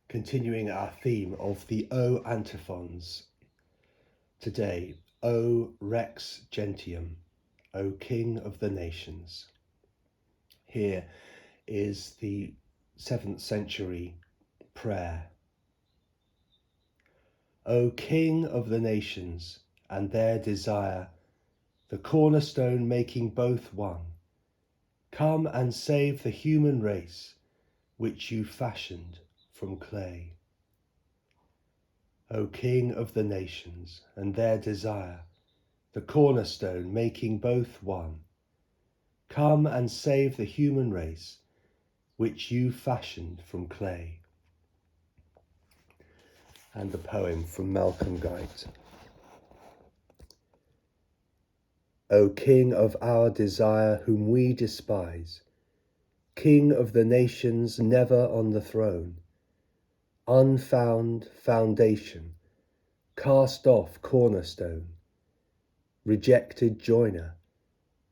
Continuing our theme of the O antiphons today, O Rex Gentium, O King of the Nations. Here is the 7th century prayer. O King of the nations and their desire, the cornerstone making both one, come and save the human race which you fashioned from clay. O King of the nations and their desire, the cornerstone making both one, come and save the human race which you fashioned from clay. And the poem from Malcolm Guite. O King of our desire whom we despise, King of the nations never on the throne, unfound foundation, cast off cornerstone, rejected joiner,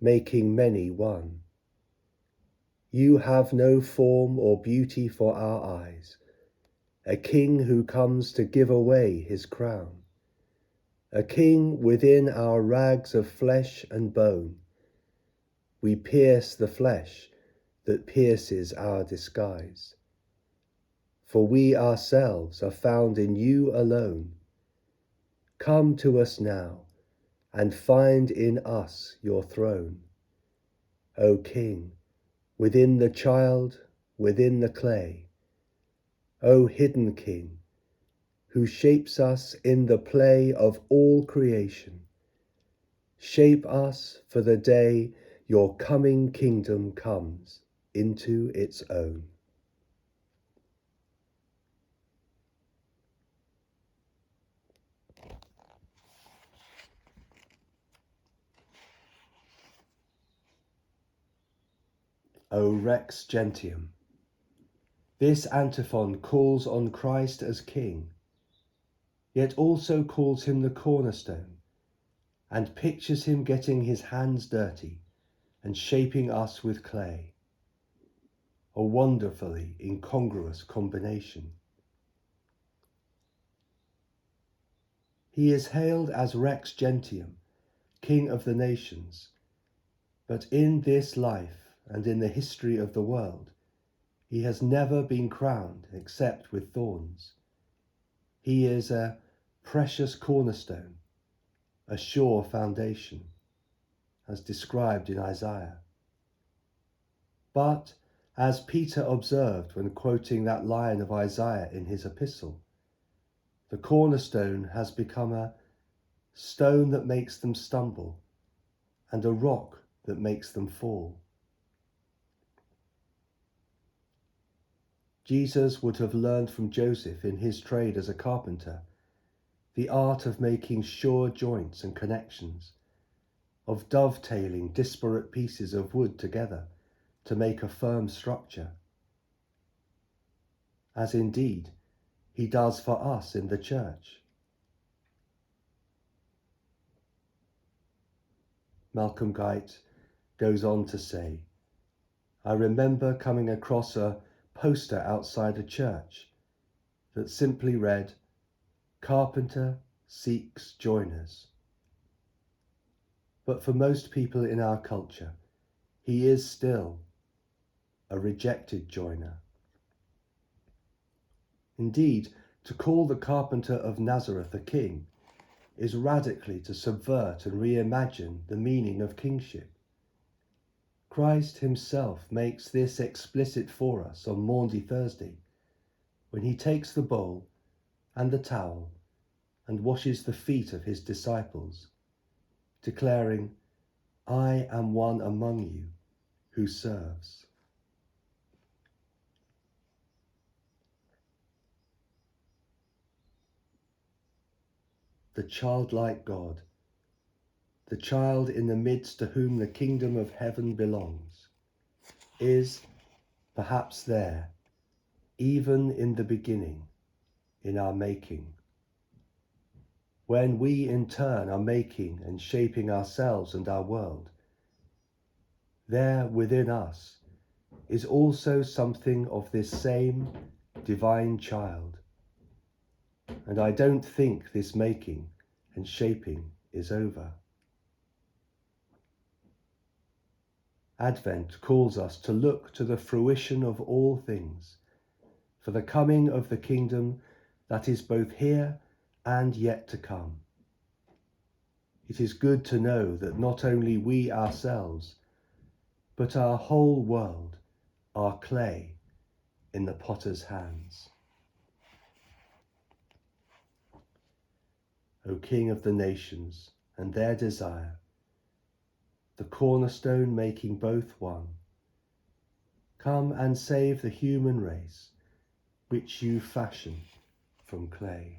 making many one. You have no form or beauty for our eyes, a king who comes to give away his crown, a king within our rags of flesh and bone. We pierce the flesh that pierces our disguise. For we ourselves are found in you alone. Come to us now and find in us your throne. O King, within the child, within the clay. O hidden King, who shapes us in the play of all creation. Shape us for the day your coming kingdom comes into its own. O Rex Gentium. This antiphon calls on Christ as King, yet also calls him the cornerstone, and pictures him getting his hands dirty and shaping us with clay. A wonderfully incongruous combination. He is hailed as Rex Gentium, King of the nations, but in this life and in the history of the world, he has never been crowned except with thorns. He is a precious cornerstone, a sure foundation, as described in Isaiah. But, as Peter observed when quoting that line of Isaiah in his epistle, the cornerstone has become a stone that makes them stumble and a rock that makes them fall. Jesus would have learned from Joseph in his trade as a carpenter the art of making sure joints and connections, of dovetailing disparate pieces of wood together to make a firm structure, as indeed he does for us in the church. Malcolm Guite goes on to say, I remember coming across a poster outside a church that simply read, Carpenter seeks joiners. But for most people in our culture, he is still a rejected joiner. Indeed, to call the carpenter of Nazareth a king is radically to subvert and reimagine the meaning of kingship. Christ himself makes this explicit for us on Maundy Thursday, when he takes the bowl and the towel and washes the feet of his disciples, declaring, I am one among you who serves. The childlike God, the child in the midst to whom the kingdom of heaven belongs, is perhaps there, even in the beginning, in our making. When we in turn are making and shaping ourselves and our world, there within us is also something of this same divine child, and I don't think this making and shaping is over. Advent calls us to look to the fruition of all things, for the coming of the kingdom that is both here and yet to come. It is good to know that not only we ourselves, but our whole world are clay in the potter's hands. O King of the nations and their desire, the cornerstone making both one, come and save the human race which you fashion from clay.